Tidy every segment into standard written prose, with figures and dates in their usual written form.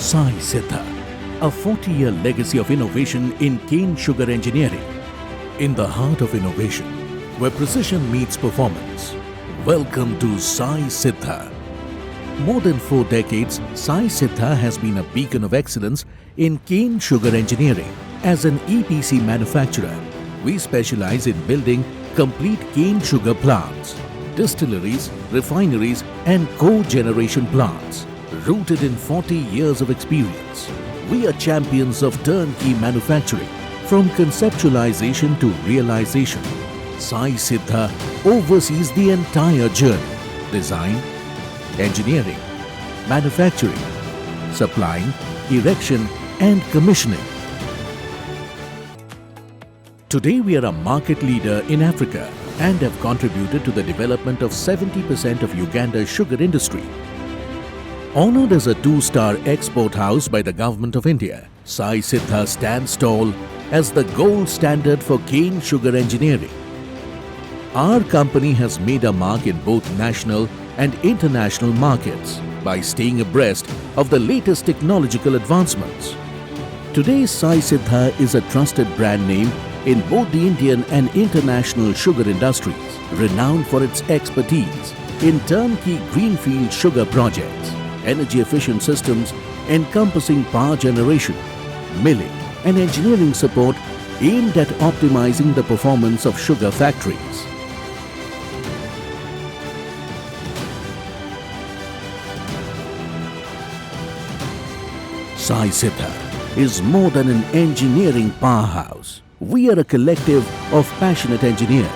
SAISIDHA, a 40-year legacy of innovation in cane sugar engineering. In the heart of innovation, where precision meets performance. Welcome to SAISIDHA. More than 4 decades, SAISIDHA has been a beacon of excellence in cane sugar engineering. As an EPC manufacturer, we specialize in building complete cane sugar plants, distilleries, refineries and co-generation plants. Rooted in 40 years of experience, we are champions of turnkey manufacturing. From conceptualization to realization, SAISIDHA oversees the entire journey: design, engineering, manufacturing, supplying, erection and commissioning. Today we are a market leader in Africa and have contributed to the development of 70% of Uganda's sugar industry. Honoured as a 2-star export house by the Government of India, SAISIDHA stands tall as the gold standard for cane sugar engineering. Our company has made a mark in both national and international markets by staying abreast of the latest technological advancements. Today, SAISIDHA is a trusted brand name in both the Indian and international sugar industries, renowned for its expertise in turnkey greenfield sugar projects, energy-efficient systems encompassing power generation, milling and engineering support aimed at optimizing the performance of sugar factories. SAISIDHA is more than an engineering powerhouse. We are a collective of passionate engineers,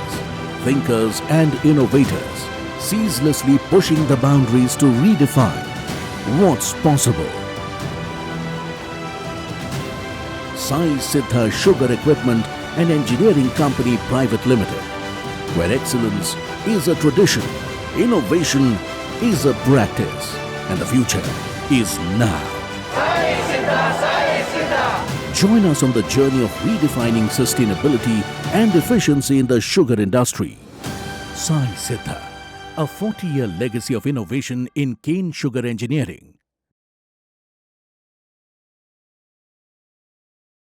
thinkers and innovators, ceaselessly pushing the boundaries to redefine what's possible. SAISIDHA Sugar Equipment and Engineering Company Private Limited, where excellence is a tradition, innovation is a practice, and the future is now. SAISIDHA, SAISIDHA. Join us on the journey of redefining sustainability and efficiency in the sugar industry. SAISIDHA, a 40-year legacy of innovation in cane sugar engineering.